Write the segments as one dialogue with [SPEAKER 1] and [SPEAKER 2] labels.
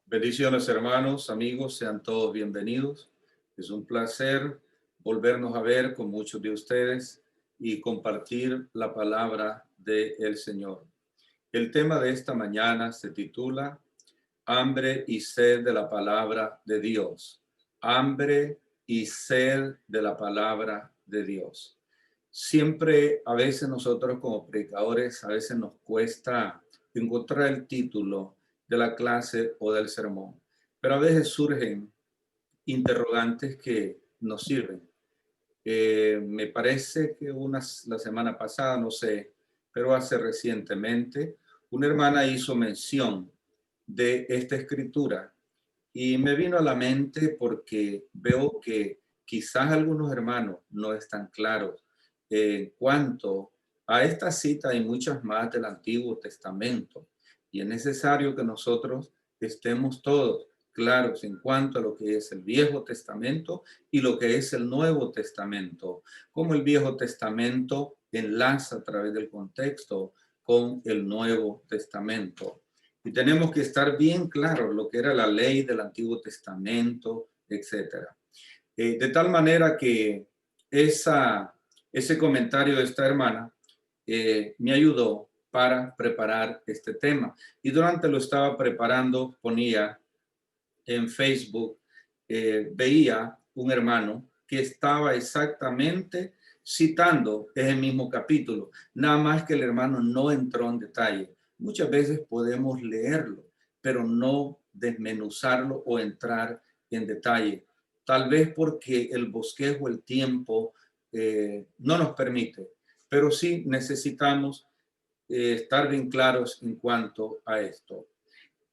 [SPEAKER 1] Bendiciones, hermanos, amigos, sean todos bienvenidos. Es un placer volvernos a ver con muchos de ustedes y compartir la palabra del Señor. El tema de esta mañana se titula Hambre y sed de la palabra de Dios. Hambre y sed de la palabra de Dios. Siempre, a veces nosotros como predicadores, a veces nos cuesta encontrar el título de la clase o del sermón, pero a veces surgen interrogantes que nos sirven. Me parece que la semana pasada, no sé, pero hace recientemente, una hermana hizo mención de esta escritura y me vino a la mente porque veo que quizás algunos hermanos no están claros en cuanto a esta cita y muchas más del Antiguo Testamento. Y es necesario que nosotros estemos todos claros en cuanto a lo que es el Viejo Testamento y lo que es el Nuevo Testamento, como el Viejo Testamento enlaza a través del contexto con el Nuevo Testamento. Y tenemos que estar bien claros lo que era la ley del Antiguo Testamento, etcétera. De tal manera que ese comentario de esta hermana me ayudó para preparar este tema. Y durante lo estaba preparando, ponía en Facebook, veía un hermano que estaba exactamente citando ese mismo capítulo, nada más que el hermano no entró en detalle. Muchas veces podemos leerlo, pero no desmenuzarlo o entrar en detalle. Tal vez porque el bosquejo, el tiempo, no nos permite, pero sí necesitamos estar bien claros en cuanto a esto.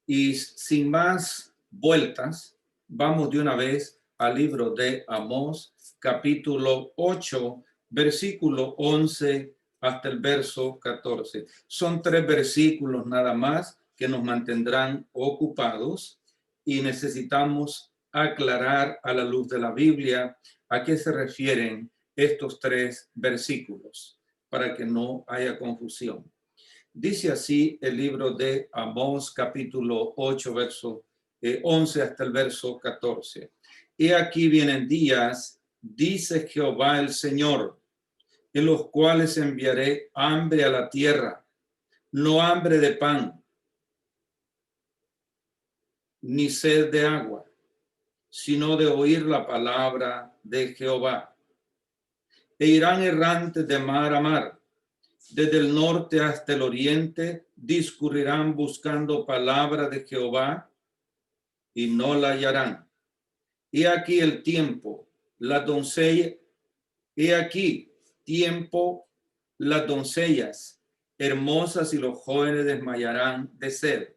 [SPEAKER 1] Y sin más vueltas, vamos de una vez al libro de Amós, capítulo 8, versículo 11 hasta el verso 14. Son 3 versículos nada más que nos mantendrán ocupados y necesitamos aclarar a la luz de la Biblia a qué se refieren estos 3 versículos para que no haya confusión. Dice así el libro de Amós, capítulo 8, verso 11 hasta el verso 14. He aquí vienen días, dice Jehová el Señor, en los cuales enviaré hambre a la tierra, no hambre de pan, ni sed de agua, sino de oír la palabra de Jehová. E irán errantes de mar a mar, desde el norte hasta el oriente, discurrirán buscando palabra de Jehová y no la hallarán. He aquí el tiempo, la doncella, he aquí tiempo, las doncellas hermosas y los jóvenes desmayarán de sed.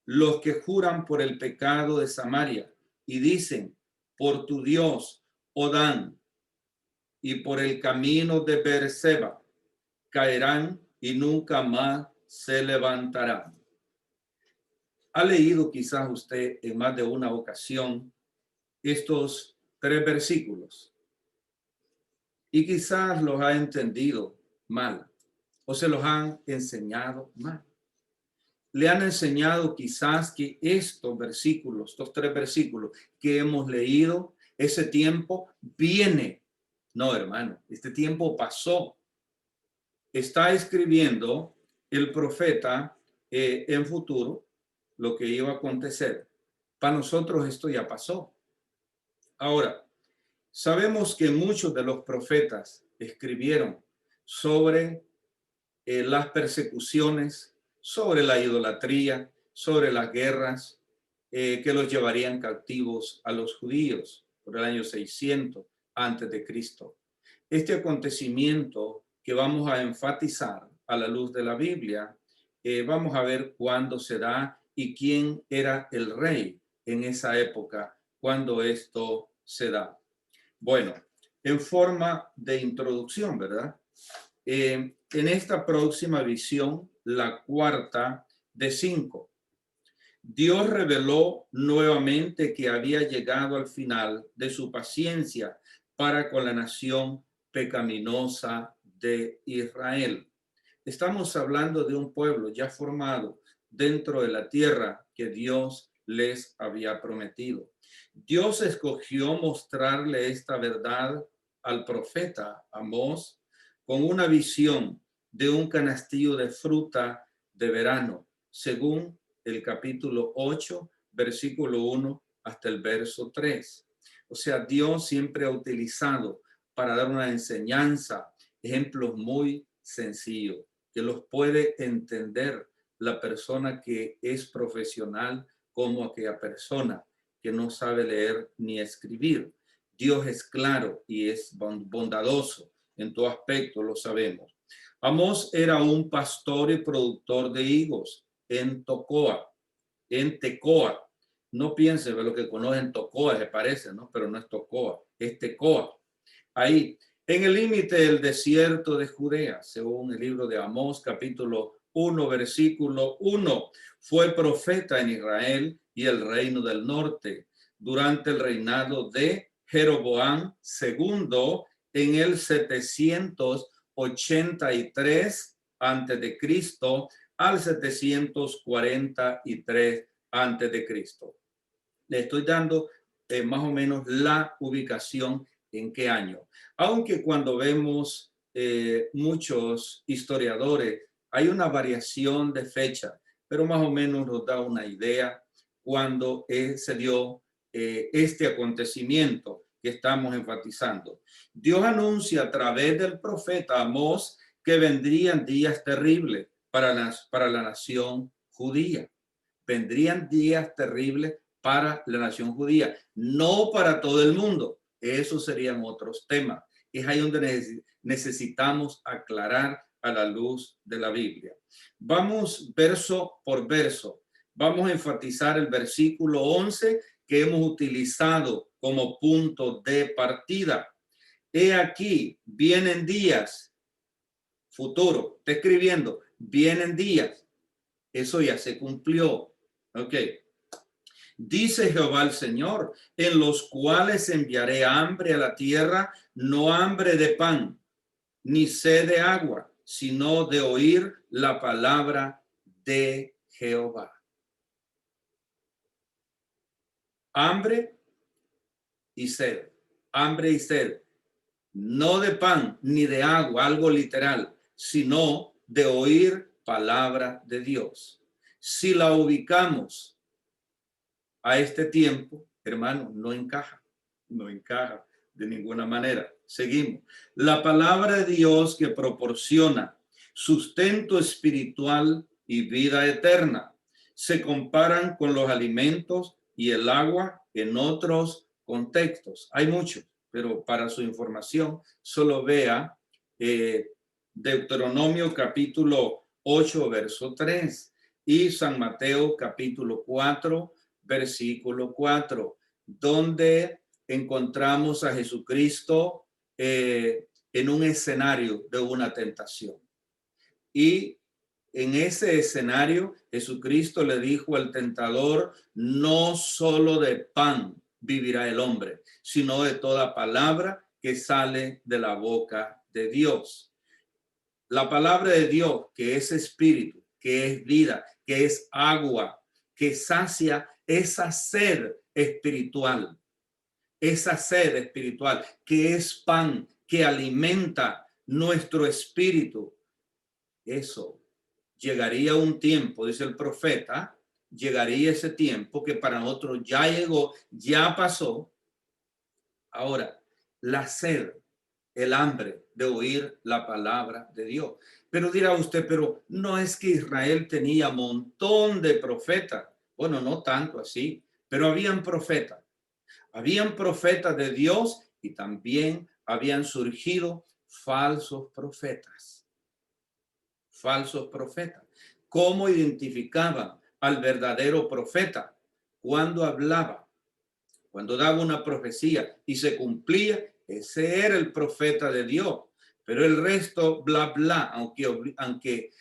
[SPEAKER 1] Los que juran por el pecado de Samaria y dicen, por tu Dios, Odán, y por el camino de Beerseba, caerán y nunca más se levantarán. ¿Ha leído quizás usted en más de una ocasión estos 3 versículos? Y quizás los ha entendido mal o se los han enseñado mal. Le han enseñado quizás que estos versículos, estos 3 versículos que hemos leído, ese tiempo viene. No, hermano, este tiempo pasó. Está escribiendo el profeta en futuro lo que iba a acontecer. Para nosotros esto ya pasó. Ahora, sabemos que muchos de los profetas escribieron sobre las persecuciones, sobre la idolatría, sobre las guerras que los llevarían cautivos a los judíos por el año 600 antes de Cristo. Este acontecimiento que vamos a enfatizar a la luz de la Biblia, vamos a ver cuándo se da y quién era el rey en esa época cuando esto se da. Bueno, en forma de introducción, ¿verdad? En esta próxima visión, la cuarta de 5, Dios reveló nuevamente que había llegado al final de su paciencia para con la nación pecaminosa de Israel. Estamos hablando de un pueblo ya formado dentro de la tierra que Dios les había prometido. Dios escogió mostrarle esta verdad al profeta Amós con una visión de un canastillo de fruta de verano, según el capítulo 8, versículo 1 hasta el verso 3. O sea, Dios siempre ha utilizado para dar una enseñanza ejemplos muy sencillos que los puede entender la persona que es profesional como aquella persona que no sabe leer ni escribir. Dios es claro y es bondadoso en todo aspecto, lo sabemos. Amós era un pastor y productor de higos en Tecoa. No piense de lo que conocen Tocoa, se parece, ¿no? Pero no es Tocoa, es Tecoa. Ahí, en el límite del desierto de Judea, según el libro de Amós, capítulo 1, versículo 1, fue profeta en Israel y el reino del norte durante el reinado de Jeroboam II en el 783 antes de Cristo al 743 antes de Cristo. Le estoy dando más o menos la ubicación en qué año. Aunque cuando vemos muchos historiadores, hay una variación de fecha, pero más o menos nos da una idea cuando se dio este acontecimiento que estamos enfatizando. Dios anuncia a través del profeta Amós que vendrían días terribles para la nación judía. Vendrían días terribles para la nación judía, no para todo el mundo. Esos serían otros temas. Es ahí donde necesitamos aclarar a la luz de la Biblia. Vamos verso por verso. Vamos a enfatizar el versículo 11 que hemos utilizado como punto de partida. He aquí, vienen días, futuro, está escribiendo, vienen días. Eso ya se cumplió. Ok. Dice Jehová el Señor, en los cuales enviaré hambre a la tierra, no hambre de pan, ni sed de agua, sino de oír la palabra de Jehová. Hambre y sed, hambre y sed, no de pan ni de agua, algo literal, sino de oír palabra de Dios. Si la ubicamos a este tiempo, hermano, no encaja de ninguna manera. Seguimos. La palabra de Dios que proporciona sustento espiritual y vida eterna se comparan con los alimentos y el agua en otros contextos. Hay muchos, pero para su información solo vea Deuteronomio capítulo 8, verso 3 y San Mateo capítulo 4, versículo 4, donde encontramos a Jesucristo en un escenario de una tentación. Y en ese escenario, Jesucristo le dijo al tentador, no solo de pan vivirá el hombre, sino de toda palabra que sale de la boca de Dios. La palabra de Dios, que es espíritu, que es vida, que es agua, que sacia esa sed espiritual, que es pan, que alimenta nuestro espíritu. Eso llegaría un tiempo, dice el profeta, llegaría ese tiempo que para nosotros ya llegó, ya pasó. Ahora, la sed, el hambre de oír la palabra de Dios. Pero dirá usted, pero no es que Israel tenía un montón de profetas. Bueno, no tanto así, pero habían profetas. Habían profetas de Dios y también habían surgido falsos profetas. Falsos profetas. ¿Cómo identificaban al verdadero profeta? Cuando hablaba, cuando daba una profecía y se cumplía, ese era el profeta de Dios. Pero el resto, bla, bla, aunque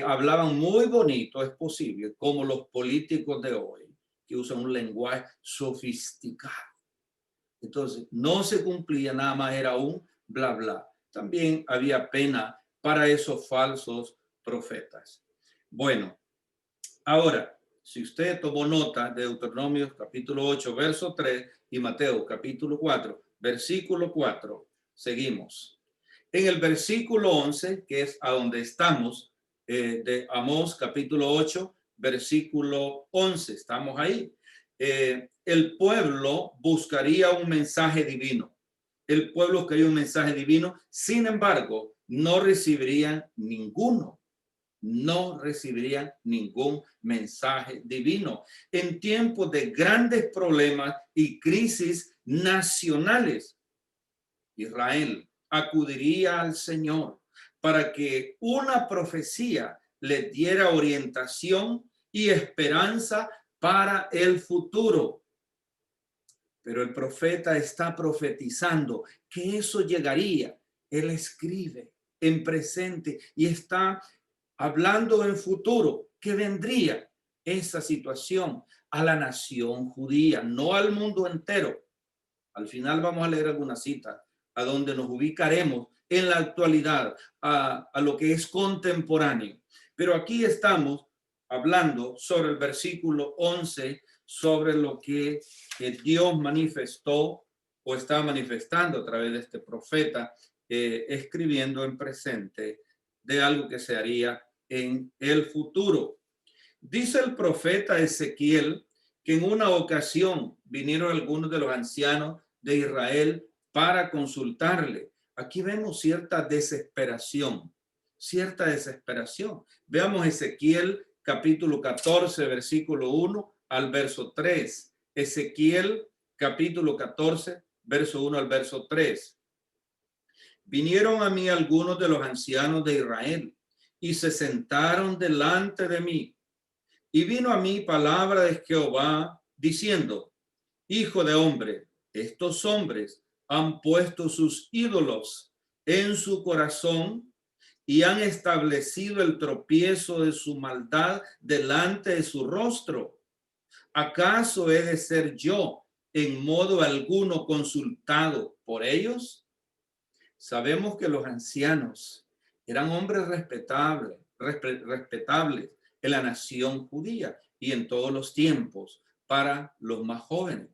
[SPEAKER 1] hablaban muy bonito, es posible, como los políticos de hoy, que usan un lenguaje sofisticado. Entonces, no se cumplía, nada más era un bla, bla. También había pena para esos falsos profetas. Bueno, ahora, Si usted tomó nota de Deuteronomio capítulo 8, verso 3 y Mateo capítulo 4, versículo 4, seguimos. En el versículo 11, que es a donde estamos, de Amós capítulo 8, versículo 11, estamos ahí. El pueblo buscaría un mensaje divino. El pueblo quería un mensaje divino, sin embargo, no recibirían ninguno. No recibirían ningún mensaje divino. En tiempos de grandes problemas y crisis nacionales, Israel acudiría al Señor para que una profecía le diera orientación y esperanza para el futuro. Pero el profeta está profetizando que eso llegaría. Él escribe en presente y está hablando en futuro que vendría esa situación a la nación judía, no al mundo entero. Al final vamos a leer alguna cita a donde nos ubicaremos en la actualidad, a lo que es contemporáneo. Pero aquí estamos hablando sobre el versículo 11, sobre lo que Dios manifestó o está manifestando a través de este profeta, escribiendo en presente de algo que se haría en el futuro. Dice el profeta Ezequiel que en una ocasión vinieron algunos de los ancianos de Israel para consultarle. Aquí vemos cierta desesperación, cierta desesperación. Veamos Ezequiel capítulo 14, versículo 1 al verso 3. Ezequiel capítulo 14, verso 1 al verso 3. Vinieron a mí algunos de los ancianos de Israel y se sentaron delante de mí. Y vino a mí palabra de Jehová diciendo: Hijo de hombre, estos hombres han puesto sus ídolos en su corazón y han establecido el tropiezo de su maldad delante de su rostro. ¿Acaso he de ser yo en modo alguno consultado por ellos? Sabemos que los ancianos eran hombres respetables en la nación judía y en todos los tiempos para los más jóvenes.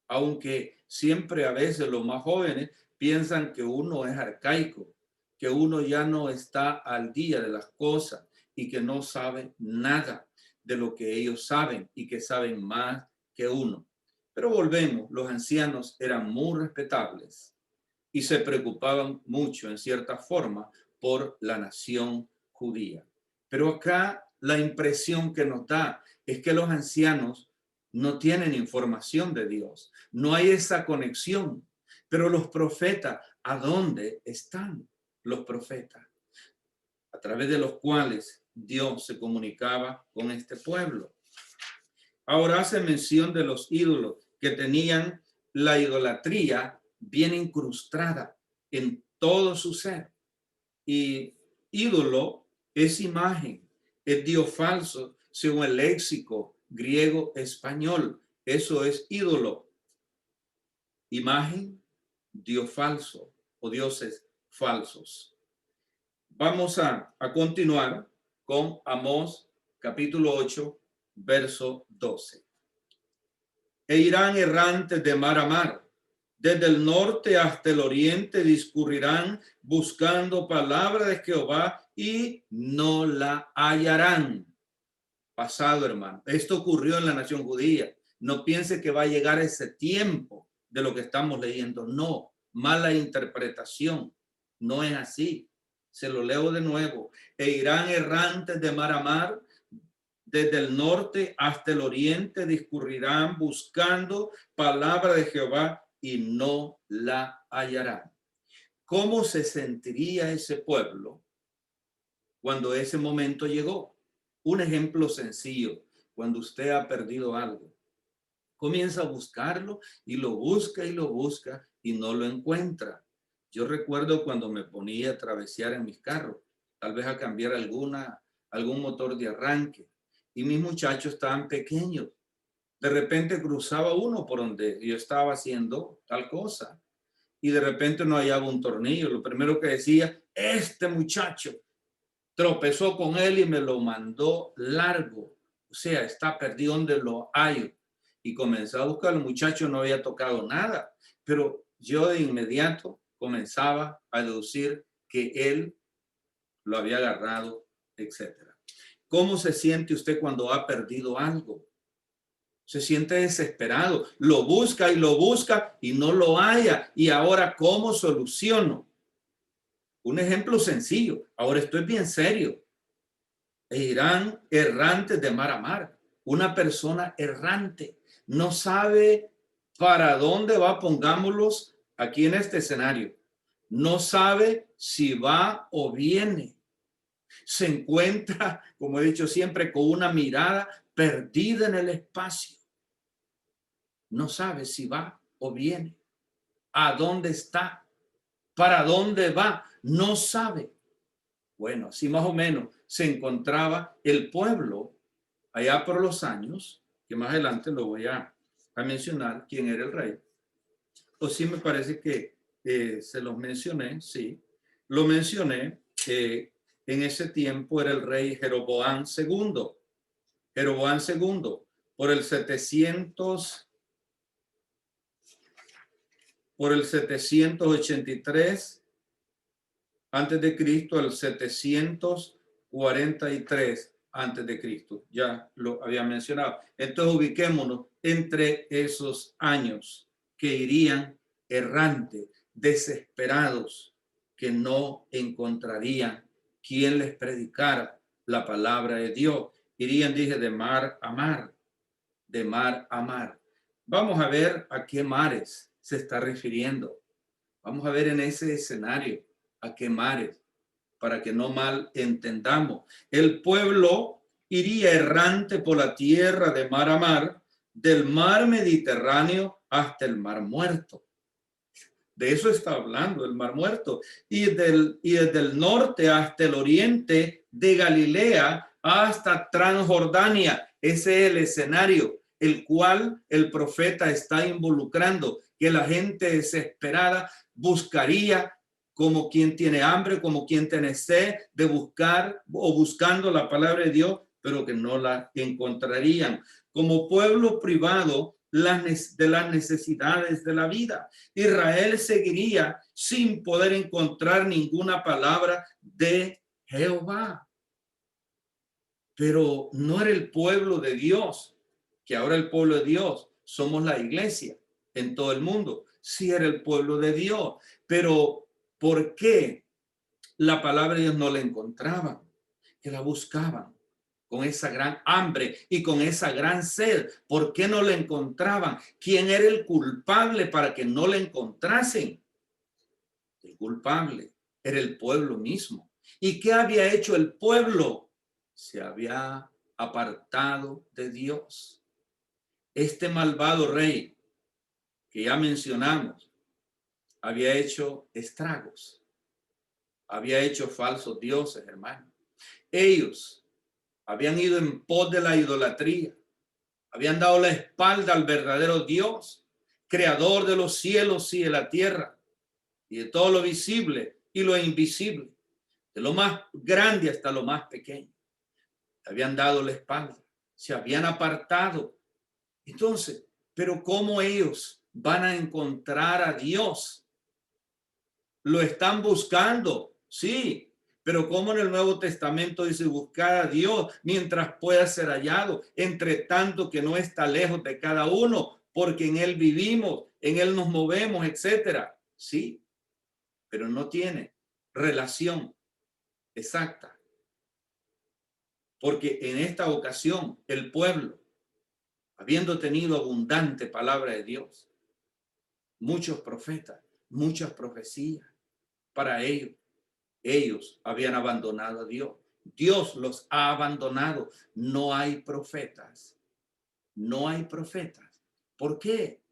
[SPEAKER 1] Aunque siempre a veces los más jóvenes piensan que uno es arcaico, que uno ya no está al día de las cosas y que no sabe nada de lo que ellos saben y que saben más que uno. Pero volvemos, los ancianos eran muy respetables y se preocupaban mucho en cierta forma por la nación judía. Pero acá la impresión que nos da es que los ancianos no tienen información de Dios, no hay esa conexión. Pero los profetas, ¿a dónde están los profetas? A través de los cuales Dios se comunicaba con este pueblo. Ahora hace mención de los ídolos que tenían la idolatría bien incrustada en todo su ser. Y ídolo es imagen, es Dios falso, según el léxico griego español. Eso es ídolo. Imagen, Dios falso o dioses falsos. Vamos a continuar con Amós capítulo 8, verso 12. E irán errantes de mar a mar, desde el norte hasta el oriente discurrirán buscando palabra de Jehová y no la hallarán. Pasado, hermano. Esto ocurrió en la nación judía. No piense que va a llegar ese tiempo de lo que estamos leyendo. No, mala interpretación. No es así. Se lo leo de nuevo. E irán errantes de mar a mar, desde el norte hasta el oriente discurrirán buscando palabra de Jehová y no la hallarán. ¿Cómo se sentiría ese pueblo cuando ese momento llegó? Un ejemplo sencillo: cuando usted ha perdido algo, comienza a buscarlo y lo busca y no lo encuentra. Yo recuerdo cuando me ponía a travesear en mis carros, tal vez a cambiar algún motor de arranque, y mis muchachos estaban pequeños. De repente cruzaba uno por donde yo estaba haciendo tal cosa y de repente no hallaba un tornillo. Lo primero que decía: este muchacho tropezó con él y me lo mandó largo. O sea, está perdido, donde lo hay. Y comenzó a buscar. El muchacho no había tocado nada, pero yo de inmediato comenzaba a deducir que él lo había agarrado, etcétera. ¿Cómo se siente usted cuando ha perdido algo? Se siente desesperado, lo busca y no lo halla. Y ahora, ¿cómo soluciono? Un ejemplo sencillo. Ahora estoy bien serio. E irán errantes de mar a mar. Una persona errante no sabe para dónde va, pongámoslos aquí en este escenario. No sabe si va o viene. Se encuentra, como he dicho siempre, con una mirada perdida en el espacio. No sabe si va o viene, a dónde está, para dónde va, no sabe. Bueno, así más o menos se encontraba el pueblo allá por los años, que más adelante lo voy a mencionar, quién era el rey. O sí me parece que se los mencioné, sí, lo mencioné, en ese tiempo era el rey Jeroboam II. Jeroboam II, por el 783 antes de Cristo al 743 antes de Cristo. Ya lo había mencionado. Entonces ubiquémonos entre esos años que irían errantes, desesperados, que no encontrarían quien les predicara la palabra de Dios. Irían, dije, de mar a mar, de mar a mar. Vamos a ver a qué mares se está refiriendo. Vamos a ver en ese escenario a qué mares, para que no mal entendamos. El pueblo iría errante por la tierra de mar a mar, del mar Mediterráneo hasta el mar Muerto. De eso está hablando, el mar Muerto. Y desde el norte hasta el oriente, de Galilea hasta Transjordania. Ese es el escenario, el cual el profeta está involucrando, que la gente desesperada buscaría, como quien tiene hambre, como quien tiene sed, de buscar o buscando la palabra de Dios, pero que no la encontrarían. Como pueblo privado de las necesidades de la vida. Israel seguiría sin poder encontrar ninguna palabra de Jehová. Pero no era el pueblo de Dios, que ahora el pueblo de Dios somos la iglesia en todo el mundo. Sí era el pueblo de Dios, pero ¿por qué la palabra de Dios no la encontraban? Que la buscaban con esa gran hambre y con esa gran sed. ¿Por qué no la encontraban? ¿Quién era el culpable para que no la encontrasen? El culpable era el pueblo mismo. ¿Y qué había hecho el pueblo? Se había apartado de Dios. Este malvado rey que ya mencionamos había hecho estragos, había hecho falsos dioses, hermano. Ellos habían ido en pos de la idolatría, habían dado la espalda al verdadero Dios, creador de los cielos y de la tierra, y de todo lo visible y lo invisible, de lo más grande hasta lo más pequeño. Habían dado la espalda, se habían apartado. Entonces, pero ¿cómo ellos van a encontrar a Dios? Lo están buscando, sí, pero como en el Nuevo Testamento dice buscar a Dios mientras pueda ser hallado, entre tanto que no está lejos de cada uno, porque en Él vivimos, en Él nos movemos, etcétera. Sí, pero no tiene relación exacta, porque en esta ocasión el pueblo, habiendo tenido abundante palabra de Dios, muchos profetas, muchas profecías para ellos habían abandonado a Dios. Dios los ha abandonado. No hay profetas. No hay profetas. ¿Por qué?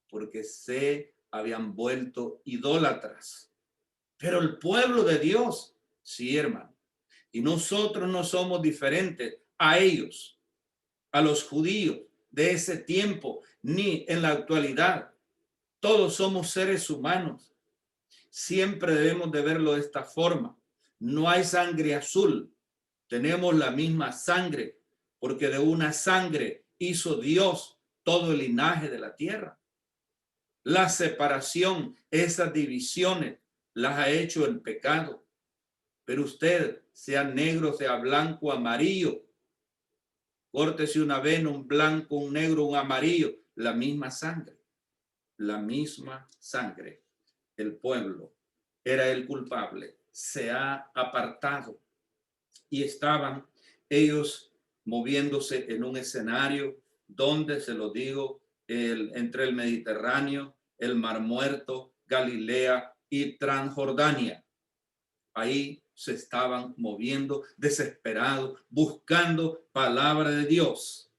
[SPEAKER 1] Porque se habían vuelto idólatras. Pero el pueblo de Dios, sí, hermano. Y nosotros no somos diferentes a ellos, a los judíos de ese tiempo, ni en la actualidad. Todos somos seres humanos. Siempre debemos de verlo de esta forma. No hay sangre azul. Tenemos la misma sangre porque de una sangre hizo Dios todo el linaje de la tierra. La separación, esas divisiones, las ha hecho el pecado. Pero usted, sea negro, sea blanco, amarillo, córtese una vena, un blanco, un negro, un amarillo, la misma sangre, la misma sangre. El pueblo era el culpable, se ha apartado y estaban ellos moviéndose en un escenario donde, se lo digo, entre el Mediterráneo, el Mar Muerto, Galilea y Transjordania. Ahí se estaban moviendo desesperados, buscando palabra de Dios.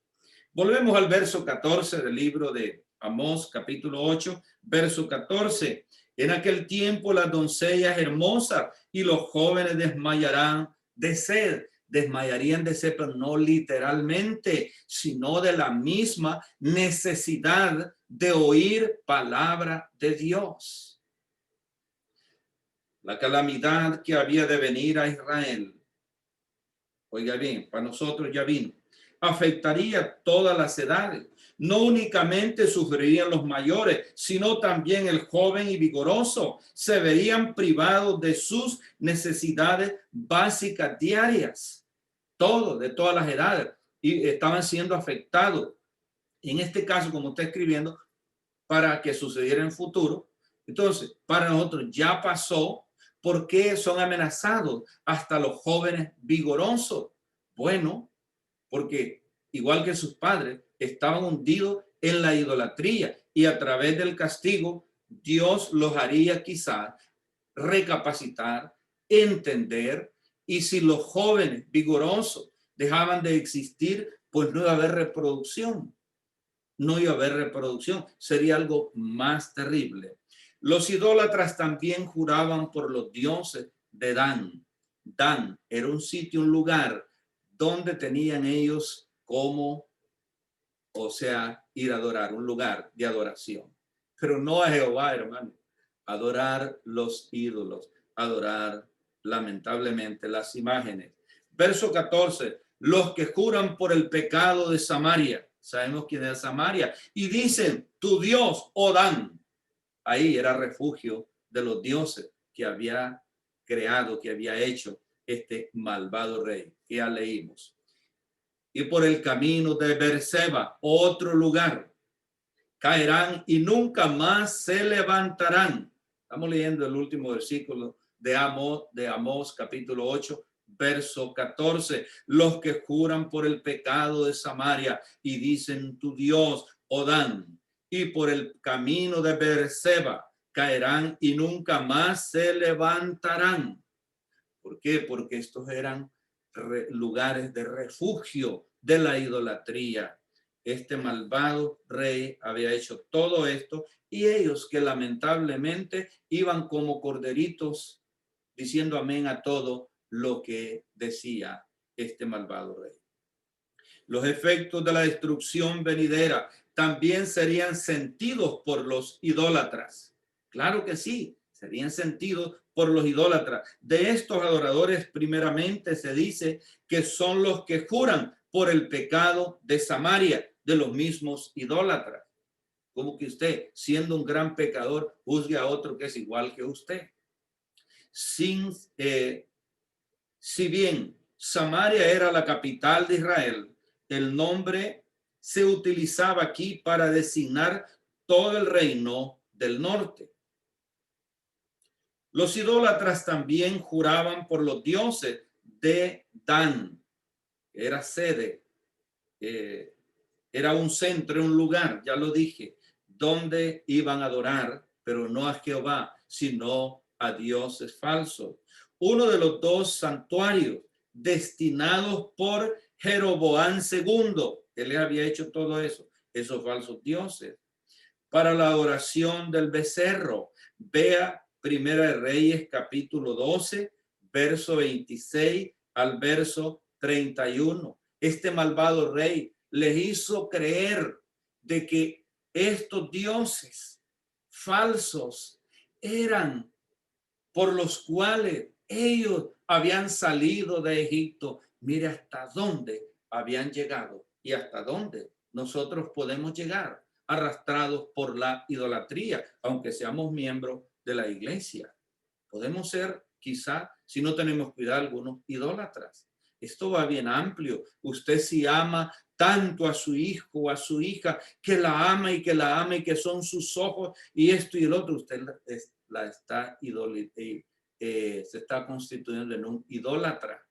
[SPEAKER 1] Volvemos al verso 14 del libro de Amós, capítulo 8, verso 14. En aquel tiempo las doncellas hermosas y los jóvenes desmayarán de sed. Desmayarían de sed, pero no literalmente, sino de la misma necesidad de oír palabra de Dios. La calamidad que había de venir a Israel, oiga bien, para nosotros ya vino, afectaría todas las edades. No únicamente sufrirían los mayores, sino también el joven y vigoroso. Se verían privados de sus necesidades básicas diarias. Todo, de todas las edades. Y estaban siendo afectados. En este caso, como está escribiendo, para que sucediera en futuro. Entonces, para nosotros ya pasó. ¿Por qué son amenazados hasta los jóvenes vigorosos? Bueno, porque igual que sus padres estaban hundidos en la idolatría y a través del castigo Dios los haría quizás recapacitar, entender, y si los jóvenes vigorosos dejaban de existir, pues no iba a haber reproducción. No iba a haber reproducción, sería algo más terrible. Los idólatras también juraban por los dioses de Dan. Dan era un sitio, un lugar donde tenían ellos como, o sea, ir a adorar, un lugar de adoración. Pero no a Jehová, hermano. Adorar los ídolos, adorar lamentablemente las imágenes. Verso 14, los que juran por el pecado de Samaria. Sabemos quién es Samaria. Y dicen, tu Dios, oh Dan. Ahí era refugio de los dioses que había creado, que había hecho este malvado rey, que ya leímos. Y por el camino de Beerseba, otro lugar, caerán y nunca más se levantarán. Estamos leyendo el último versículo de Amós capítulo 8, verso 14. Los que juran por el pecado de Samaria y dicen, tu Dios, oh Dan, y por el camino de Beerseba caerán y nunca más se levantarán. ¿Por qué? Porque estos eran lugares de refugio de la idolatría. Este malvado rey había hecho todo esto y ellos, que lamentablemente iban como corderitos diciendo amén a todo lo que decía este malvado rey. Los efectos de la destrucción venidera también serían sentidos por los idólatras. Claro que sí, serían sentidos por los idólatras. De estos adoradores, primeramente se dice que son los que juran por el pecado de Samaria, de los mismos idólatras. Como que usted, siendo un gran pecador, juzgue a otro que es igual que usted. Si bien Samaria era la capital de Israel, el nombre se utilizaba aquí para designar todo el reino del norte. Los idólatras también juraban por los dioses de Dan, que era sede, era un centro, un lugar, ya lo dije, donde iban a adorar, pero no a Jehová, sino a dioses falsos. Uno de los dos santuarios destinados por Jeroboam II, que le había hecho todo eso, esos falsos dioses, para la adoración del becerro. Vea Primera de Reyes, capítulo 12, verso 26 al verso 31. Este malvado rey les hizo creer de que estos dioses falsos eran por los cuales ellos habían salido de Egipto. Mire hasta dónde habían llegado y hasta dónde nosotros podemos llegar, arrastrados por la idolatría, aunque seamos miembros de la iglesia. Podemos ser, quizá, si no tenemos cuidado, algunos idólatras. Esto va bien amplio. Usted si ama tanto a su hijo o a su hija, que la ama y que la ama y que son sus ojos y esto y el otro, usted la está se está constituyendo en un idólatra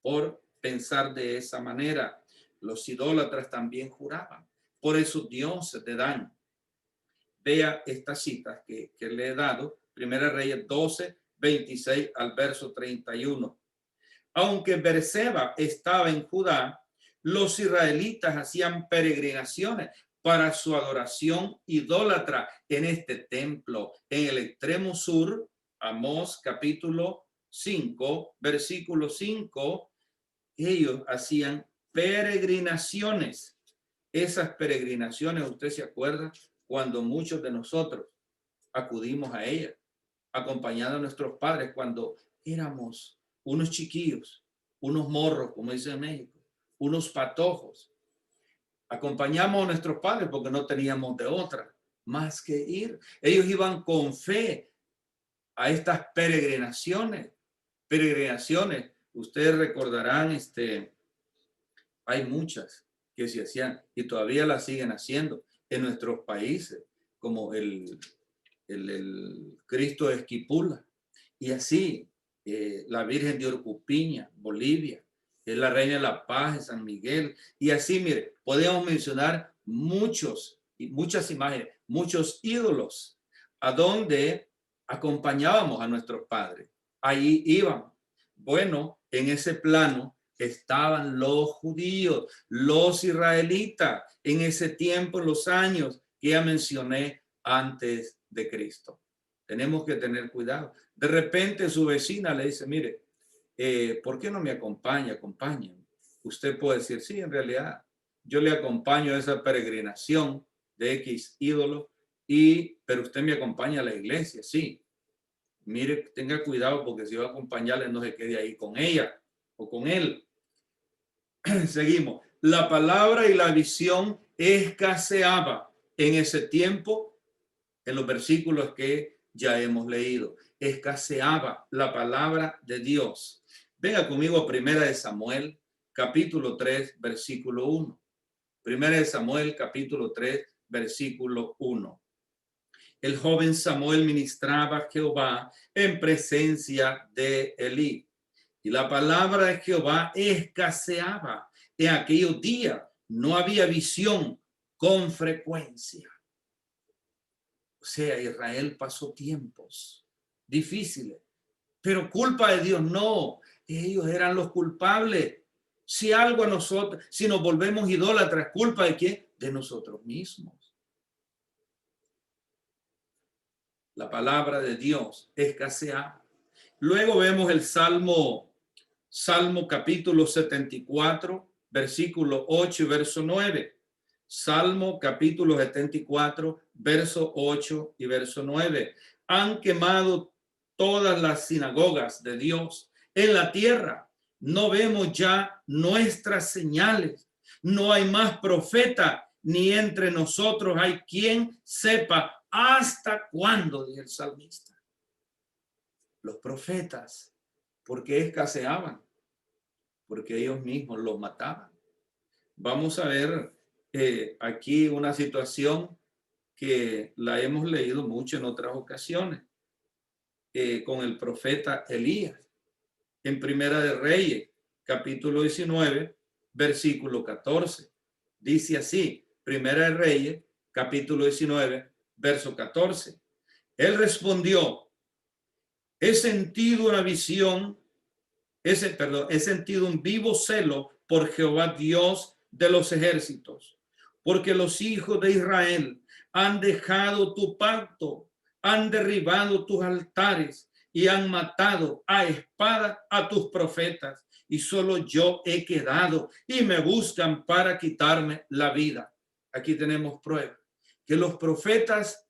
[SPEAKER 1] por pensar de esa manera. Los idólatras también juraban. Por eso Dios te dan. Vea estas citas que le he dado. Primera Reyes 12, 26 al verso 31. Aunque Berseba estaba en Judá, los israelitas hacían peregrinaciones para su adoración idólatra en este templo, en el extremo sur. Amós capítulo 5, versículo 5. Ellos hacían peregrinaciones. Esas peregrinaciones, usted se acuerda, cuando muchos de nosotros acudimos a ellas, acompañando a nuestros padres cuando éramos unos chiquillos, unos morros, como dice en México, unos patojos. Acompañamos a nuestros padres porque no teníamos de otra más que ir. Ellos iban con fe a estas peregrinaciones. Peregrinaciones, ustedes recordarán, hay muchas que se hacían y todavía las siguen haciendo en nuestros países, como el Cristo de Esquipula. Y así, la Virgen de Orcupiña, Bolivia, es la Reina de la Paz de San Miguel. Y así, mire, podemos mencionar muchas imágenes, muchos ídolos, a donde acompañábamos a nuestros padres. Ahí íbamos. Bueno, en ese plano estaban los judíos, los israelitas, en ese tiempo, en los años que ya mencioné antes de Cristo. Tenemos que tener cuidado. De repente su vecina le dice, mire, ¿por qué no me acompaña? Acompáñenme. Usted puede decir, sí, en realidad yo le acompaño a esa peregrinación de X ídolo, pero usted me acompaña a la iglesia, sí. Mire, tenga cuidado porque si va a acompañarle no se quede ahí con ella o con él. Seguimos. La palabra y la visión escaseaba en ese tiempo, en los versículos que ya hemos leído. Escaseaba la palabra de Dios. Venga conmigo a Primera de Samuel, capítulo 3, versículo 1. Primera de Samuel, capítulo 3, versículo 1. El joven Samuel ministraba a Jehová en presencia de Elí. Y la palabra de Jehová escaseaba. En aquellos días no había visión con frecuencia. O sea, Israel pasó tiempos difíciles, pero culpa de Dios no. Ellos eran los culpables. Si algo a nosotros, si nos volvemos idólatras, ¿culpa de quién? De nosotros mismos. La palabra de Dios escasea. Luego vemos el Salmo capítulo 74, versículo 8 y verso 9. Salmo capítulo 74, verso 8 y verso 9. Han quemado todas las sinagogas de Dios en la tierra. No vemos ya nuestras señales. No hay más profeta, ni entre nosotros hay quien sepa hasta cuándo, dice el salmista. Los profetas, ¿por qué escaseaban? Porque ellos mismos los mataban. Vamos a ver aquí una situación que la hemos leído mucho en otras ocasiones con el profeta Elías en Primera de Reyes, capítulo 19, versículo 14. Dice así, Primera de Reyes, capítulo 19, verso 14. Él respondió, he sentido una visión, he sentido un vivo celo por Jehová Dios de los ejércitos, porque los hijos de Israel han dejado tu pacto, han derribado tus altares y han matado a espada a tus profetas, y solo yo he quedado y me buscan para quitarme la vida. Aquí tenemos prueba que los profetas,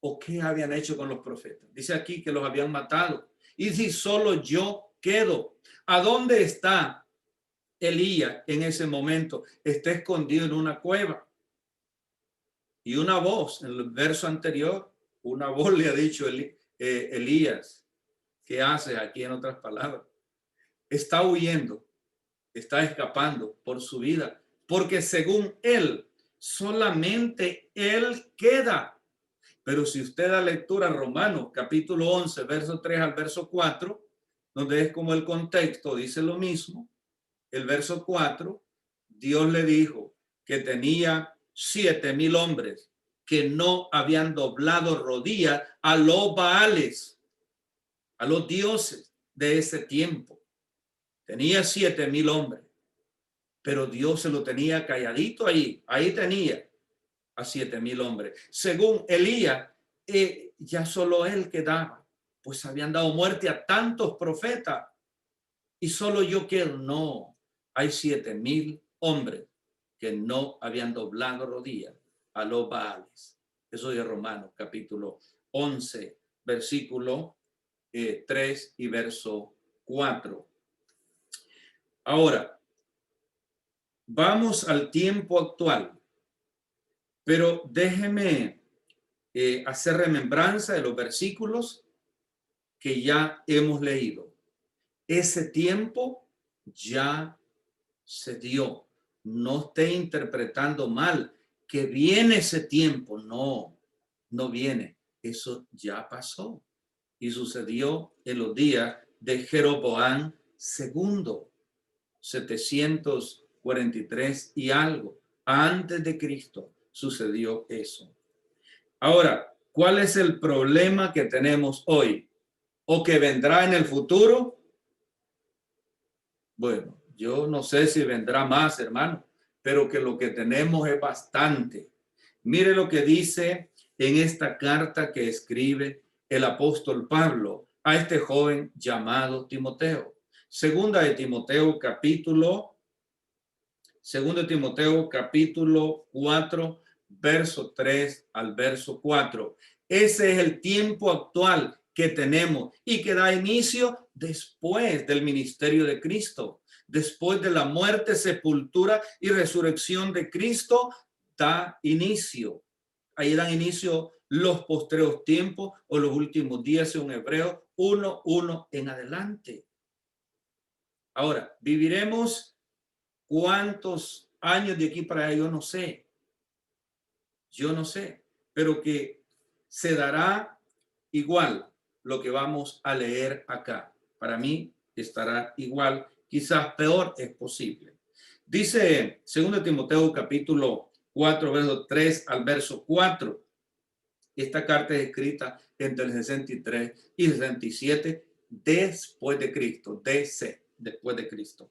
[SPEAKER 1] ¿o qué habían hecho con los profetas? Dice aquí que los habían matado. Y si solo yo quedo, ¿a dónde está Elías en ese momento está escondido en una cueva. Y una voz, en el verso anterior, una voz le ha dicho, Elías, ¿qué haces aquí? En otras palabras, está huyendo, está escapando por su vida, porque según él, solamente él queda. Pero si usted da lectura a Romanos, capítulo 11, verso 3 al verso 4, donde es como el contexto, dice lo mismo. El verso 4, Dios le dijo que tenía 7,000 hombres que no habían doblado rodillas a los Baales, a los dioses de ese tiempo. Tenía 7,000 hombres, pero Dios se lo tenía calladito ahí. Ahí tenía a 7,000 hombres. Según Elías, ya solo él quedaba, pues habían dado muerte a tantos profetas y solo yo quiero. No, hay 7,000 hombres que no habían doblado rodillas a los Baales. Eso es de Romanos, capítulo 11, versículo 3 y verso 4. Ahora, vamos al tiempo actual, pero déjeme hacer remembranza de los versículos que ya hemos leído. Ese tiempo ya se dio. No esté interpretando mal que viene ese tiempo. No, no viene. Eso ya pasó y sucedió en los días de Jeroboam II, 743 y algo antes de Cristo sucedió eso. Ahora, ¿cuál es el problema que tenemos hoy o que vendrá en el futuro? Bueno, yo no sé si vendrá más, hermano, pero que lo que tenemos es bastante. Mire lo que dice en esta carta que escribe el apóstol Pablo a este joven llamado Timoteo. Segunda de Timoteo capítulo 4, verso 3 al verso 4. Ese es el tiempo actual que tenemos y que da inicio después del ministerio de Cristo. Después de la muerte, sepultura y resurrección de Cristo, da inicio. Ahí dan inicio los postreros tiempos o los últimos días, según Hebreos 1:1 en adelante. Ahora, viviremos ¿cuántos años de aquí para allá? Yo no sé, pero que se dará igual lo que vamos a leer acá. Para mí estará igual, quizás peor es posible. Dice 2 Timoteo capítulo 4, verso 3 al verso 4. Esta carta es escrita entre el 63 y 67 después de Cristo, después de Cristo.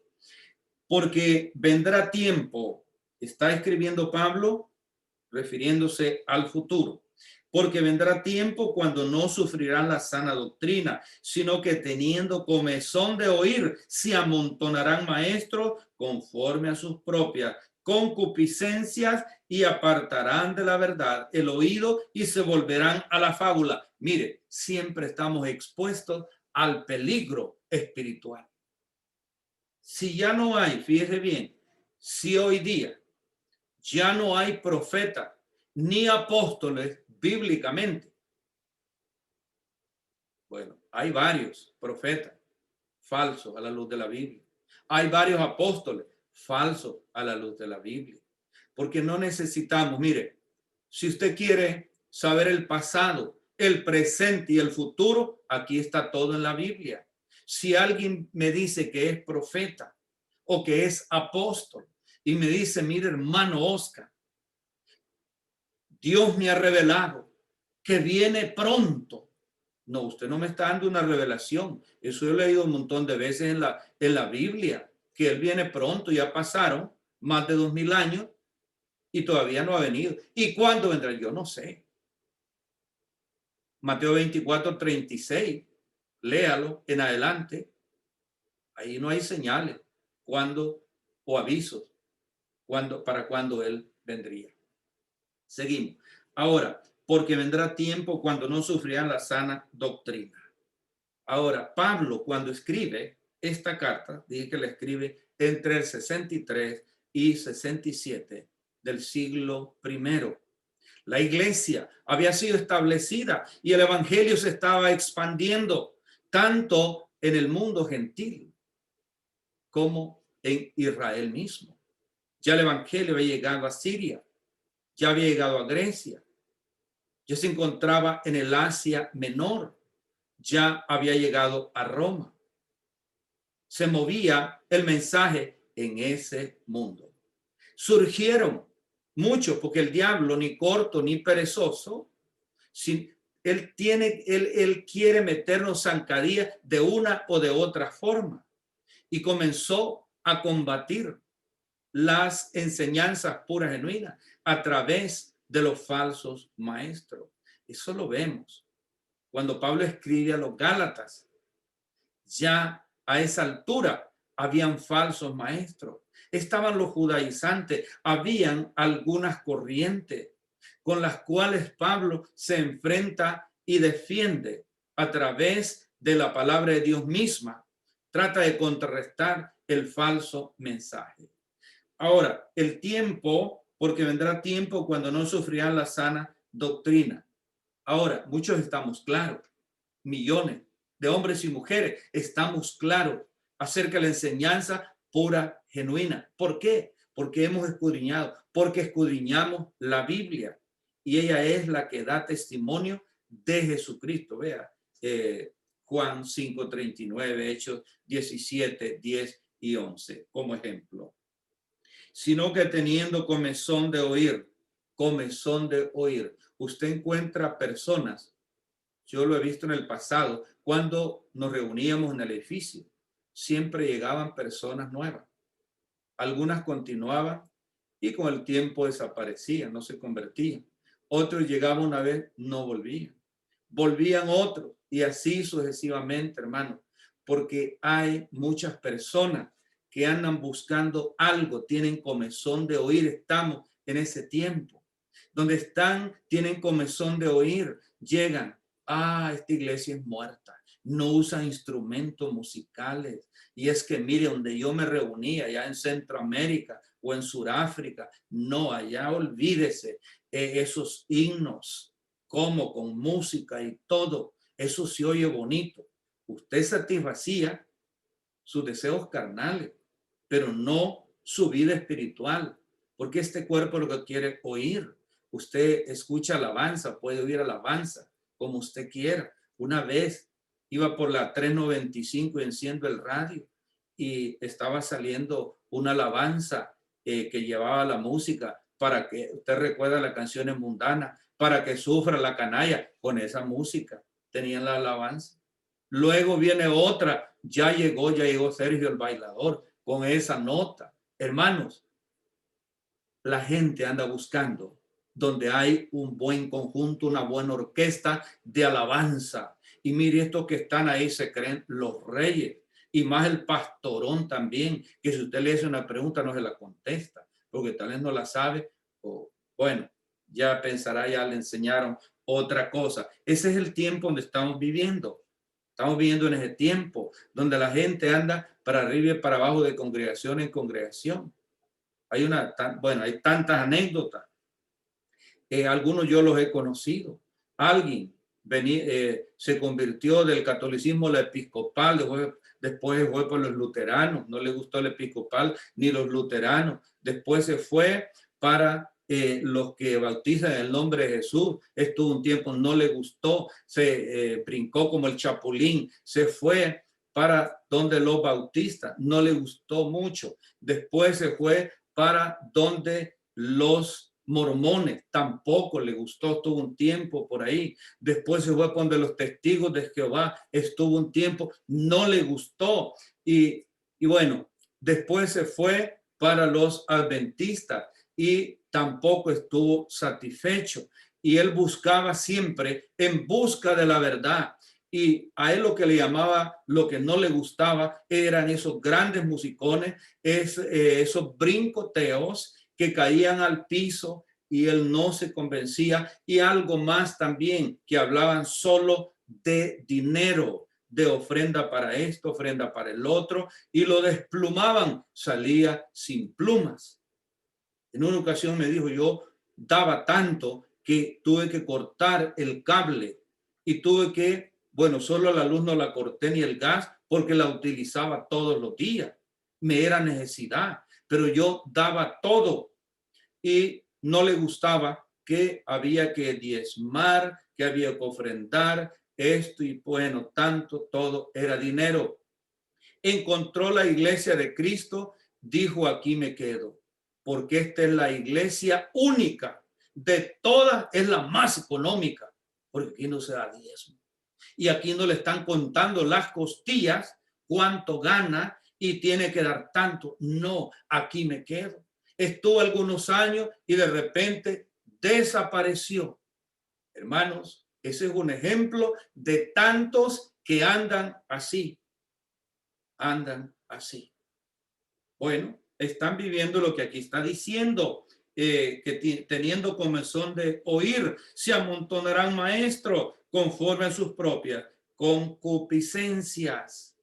[SPEAKER 1] Porque vendrá tiempo, está escribiendo Pablo refiriéndose al futuro, porque vendrá tiempo cuando no sufrirán la sana doctrina, sino que teniendo comezón de oír, se amontonarán maestros conforme a sus propias concupiscencias y apartarán de la verdad el oído y se volverán a la fábula. Mire, siempre estamos expuestos al peligro espiritual. Si ya no hay, fíjese bien, si hoy día ya no hay profetas ni apóstoles bíblicamente, bueno, hay varios profetas falsos a la luz de la Biblia. Hay varios apóstoles falsos a la luz de la Biblia. Porque no necesitamos, mire, si usted quiere saber el pasado, el presente y el futuro, aquí está todo en la Biblia. Si alguien me dice que es profeta o que es apóstol y me dice, mire, hermano Oscar, Dios me ha revelado que viene pronto. No, usted no me está dando una revelación. Eso yo he leído un montón de veces en la Biblia, que Él viene pronto. Ya pasaron más de 2000 años y todavía no ha venido. ¿Y cuándo vendrá? Yo no sé. Mateo 24:36, léalo en adelante. Ahí no hay señales cuándo o avisos para cuándo Él vendría. Seguimos. Ahora, porque vendrá tiempo cuando no sufrirán la sana doctrina. Ahora, Pablo, cuando escribe esta carta, dije que la escribe entre el 63 y 67 del siglo I. La iglesia había sido establecida y el evangelio se estaba expandiendo tanto en el mundo gentil como en Israel mismo. Ya el evangelio había llegado a Siria, ya había llegado a Grecia, ya se encontraba en el Asia Menor, ya había llegado a Roma. Se movía el mensaje en ese mundo. Surgieron muchos, porque el diablo, ni corto ni perezoso, él quiere meternos zancadillas de una o de otra forma. Y comenzó a combatir las enseñanzas puras genuinas a través de los falsos maestros. Eso lo vemos cuando Pablo escribe a los Gálatas. Ya a esa altura habían falsos maestros, estaban los judaizantes, habían algunas corrientes con las cuales Pablo se enfrenta y defiende a través de la palabra de Dios misma. Trata de contrarrestar el falso mensaje. Ahora, el tiempo, porque vendrá tiempo cuando no sufrirán la sana doctrina. Ahora, muchos estamos claros, millones de hombres y mujeres estamos claros acerca de la enseñanza pura, genuina. ¿Por qué? Porque hemos escudriñado, porque escudriñamos la Biblia y ella es la que da testimonio de Jesucristo. Vea, Juan 5:39, Hechos 17, 10 y 11 como ejemplo. Sino que teniendo comezón de oír. Usted encuentra personas, yo lo he visto en el pasado, cuando nos reuníamos en el edificio, siempre llegaban personas nuevas. Algunas continuaban y con el tiempo desaparecían, no se convertían. Otros llegaban una vez, no volvían. Volvían otros y así sucesivamente, hermano, porque hay muchas personas que andan buscando algo, tienen comezón de oír. Estamos en ese tiempo donde tienen comezón de oír, llegan, esta iglesia es muerta, no usan instrumentos musicales. Y es que mire, donde yo me reunía, allá en Centroamérica o en Sudáfrica, no, allá olvídese, esos himnos, como con música y todo, eso se oye bonito. Usted satisfacía sus deseos carnales, pero no su vida espiritual, porque este cuerpo lo que quiere oír. Usted escucha alabanza, puede oír alabanza como usted quiera. Una vez iba por la 395 y enciendo el radio y estaba saliendo una alabanza que llevaba la música para que, usted recuerda las canciones mundanas, para que sufra la canalla. Con esa música tenían la alabanza. Luego viene otra, ya llegó Sergio el bailador con esa nota. Hermanos, la gente anda buscando donde hay un buen conjunto, una buena orquesta de alabanza. Y mire, estos que están ahí se creen los reyes. Y más el pastorón también, que si usted le hace una pregunta no se la contesta, porque tal vez no la sabe, o bueno, ya pensará, ya le enseñaron otra cosa. Ese es el tiempo donde estamos viviendo. Estamos viviendo en ese tiempo donde la gente anda para arriba y para abajo de congregación en congregación. Hay tantas anécdotas. Algunos yo los he conocido. Alguien se convirtió del catolicismo al episcopal, después fue por los luteranos, no le gustó el episcopal ni los luteranos. Después se fue para los que bautizan en el nombre de Jesús. Estuvo un tiempo, no le gustó, se brincó como el chapulín, se fue para donde los bautistas, no le gustó mucho. Después se fue para donde los mormones, tampoco le gustó, estuvo un tiempo por ahí. Después se fue para donde los testigos de Jehová, estuvo un tiempo, no le gustó. Y bueno, después se fue para los adventistas y tampoco estuvo satisfecho. Y él buscaba siempre en busca de la verdad. Y a él lo que le llamaba, lo que no le gustaba, eran esos grandes musicones, esos brincoteos que caían al piso y él no se convencía. Y algo más también, que hablaban solo de dinero, de ofrenda para esto, ofrenda para el otro, y lo desplumaban, salía sin plumas. En una ocasión me dijo, yo daba tanto que tuve que cortar el cable y tuve que, bueno, solo la luz no la corté ni el gas porque la utilizaba todos los días. Me era necesidad, pero yo daba todo y no le gustaba que había que diezmar, que había que ofrendar esto y bueno, tanto, todo era dinero. Encontró la iglesia de Cristo, dijo, aquí me quedo, porque esta es la iglesia única de todas, es la más económica, porque aquí no se da diezmo. Y aquí no le están contando las costillas, cuánto gana y tiene que dar tanto. No, aquí me quedo. Estuvo algunos años y de repente desapareció. Hermanos, ese es un ejemplo de tantos que andan así. Andan así. Bueno, están viviendo lo que aquí está diciendo, que teniendo comezón de oír, se amontonarán maestros conforme a sus propias concupiscencias,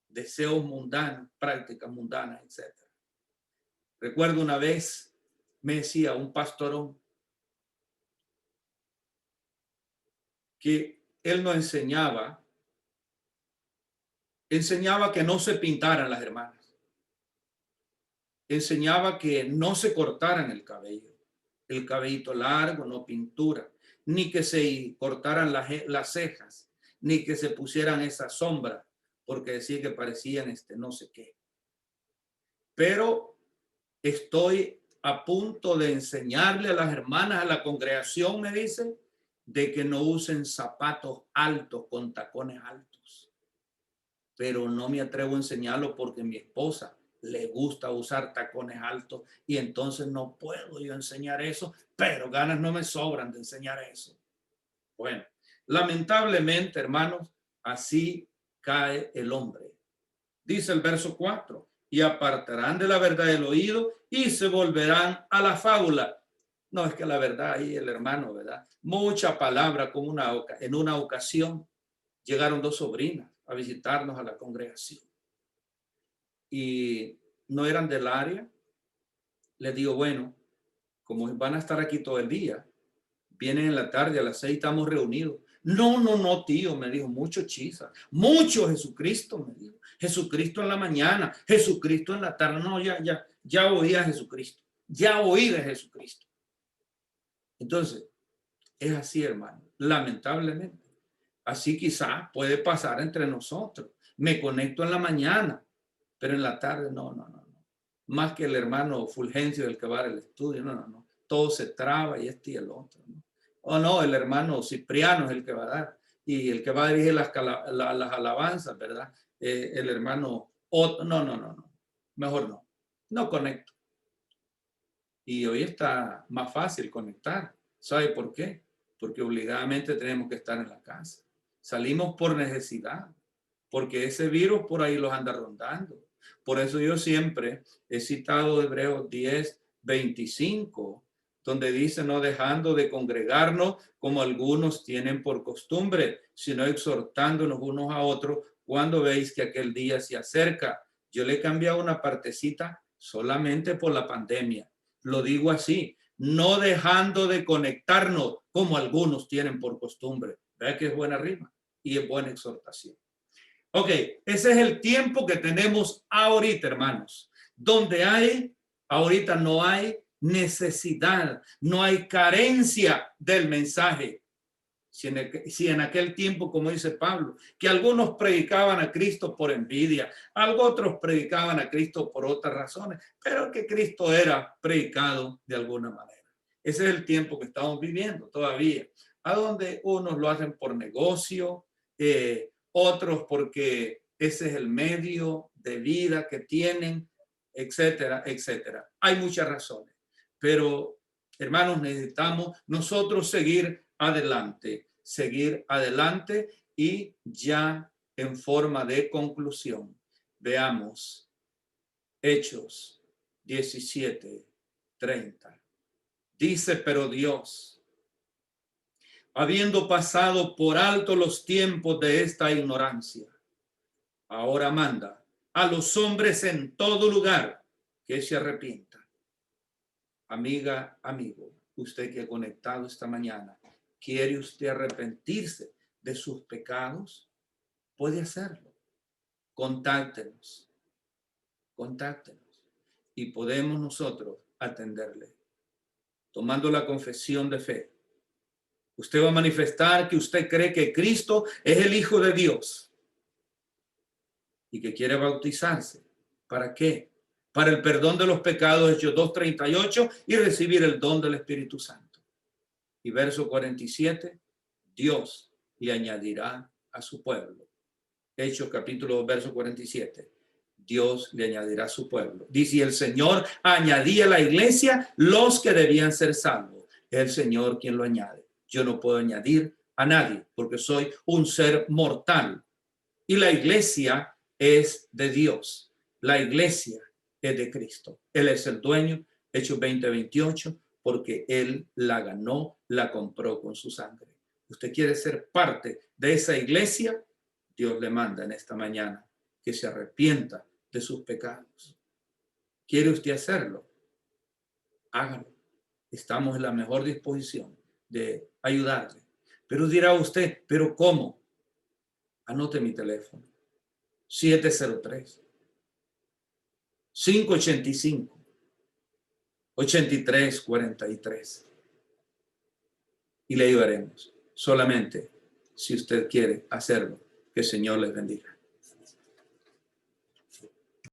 [SPEAKER 1] deseos mundanos, prácticas mundanas, etc. Recuerdo una vez, me decía un pastorón que él nos enseñaba que no se pintaran las hermanas. Enseñaba que no se cortaran el cabellito largo, no pintura, ni que se cortaran las cejas, ni que se pusieran esa sombra, porque decía que parecían no sé qué. Pero estoy a punto de enseñarle a las hermanas, a la congregación, me dice, de que no usen zapatos altos con tacones altos. Pero no me atrevo a enseñarlo porque mi esposa le gusta usar tacones altos y entonces no puedo yo enseñar eso, pero ganas no me sobran de enseñar eso. Bueno, lamentablemente, hermanos, así cae el hombre. Dice el verso 4, y apartarán de la verdad el oído y se volverán a la fábula. No, es que la verdad ahí el hermano, ¿verdad? Mucha palabra como en una ocasión llegaron dos sobrinas a visitarnos a la congregación y no eran del área. Les digo, bueno, como van a estar aquí todo el día, vienen en la tarde a las 6, estamos reunidos. No, no, no, tío, me dijo, mucho chisa, mucho Jesucristo, me dijo. Jesucristo en la mañana, Jesucristo en la tarde. No, ya oí a Jesucristo, ya oí de Jesucristo. Entonces, es así, hermano, lamentablemente. Así quizás puede pasar entre nosotros. Me conecto en la mañana, pero en la tarde no. Más que el hermano Fulgencio del que va al estudio, no. Todo se traba y este y el otro, ¿no? O no, el hermano Cipriano es el que va a dar y el que va a dirigir las alabanzas, ¿verdad? El hermano Otto, no. Mejor no. No conecto. Y hoy está más fácil conectar. ¿Sabe por qué? Porque obligadamente tenemos que estar en la casa. Salimos por necesidad, porque ese virus por ahí los anda rondando. Por eso yo siempre he citado Hebreos 10:25, donde dice, no dejando de congregarnos como algunos tienen por costumbre, sino exhortándonos unos a otros cuando veis que aquel día se acerca. Yo le he cambiado una partecita solamente por la pandemia. Lo digo así, no dejando de conectarnos como algunos tienen por costumbre. ¿Verdad que es buena rima? Y es buena exhortación. Ok, ese es el tiempo que tenemos ahorita, hermanos, donde ahorita no hay necesidad, no hay carencia del mensaje. Si en aquel tiempo, como dice Pablo, que algunos predicaban a Cristo por envidia, otros predicaban a Cristo por otras razones, pero que Cristo era predicado de alguna manera. Ese es el tiempo que estamos viviendo todavía, a donde unos lo hacen por negocio, otros porque ese es el medio de vida que tienen, etcétera, etcétera. Hay muchas razones, pero hermanos, necesitamos nosotros seguir adelante y ya en forma de conclusión. Veamos Hechos 17:30. Dice, pero Dios, habiendo pasado por alto los tiempos de esta ignorancia, ahora manda a los hombres en todo lugar que se arrepientan. Amiga, amigo, usted que ha conectado esta mañana, ¿quiere usted arrepentirse de sus pecados? Puede hacerlo. Contáctenos y podemos nosotros atenderle. Tomando la confesión de fe, usted va a manifestar que usted cree que Cristo es el Hijo de Dios y que quiere bautizarse. ¿Para qué? Para el perdón de los pecados, Hechos 2:38, y recibir el don del Espíritu Santo. Y verso 47, Dios le añadirá a su pueblo. Hechos capítulo 2, verso 47. Dios le añadirá a su pueblo. Dice, el Señor añadía a la iglesia los que debían ser salvos. Es el Señor quien lo añade. Yo no puedo añadir a nadie porque soy un ser mortal. Y la iglesia es de Dios. La iglesia es de Cristo. Él es el dueño, Hechos 20:28, porque Él la ganó, la compró con su sangre. ¿Usted quiere ser parte de esa iglesia? Dios le manda en esta mañana que se arrepienta de sus pecados. ¿Quiere usted hacerlo? Hágalo. Estamos en la mejor disposición de ayudarle. Pero dirá usted, ¿pero cómo? Anote mi teléfono. 703-585-8343. Y le ayudaremos. Solamente si usted quiere hacerlo. Que el Señor les bendiga.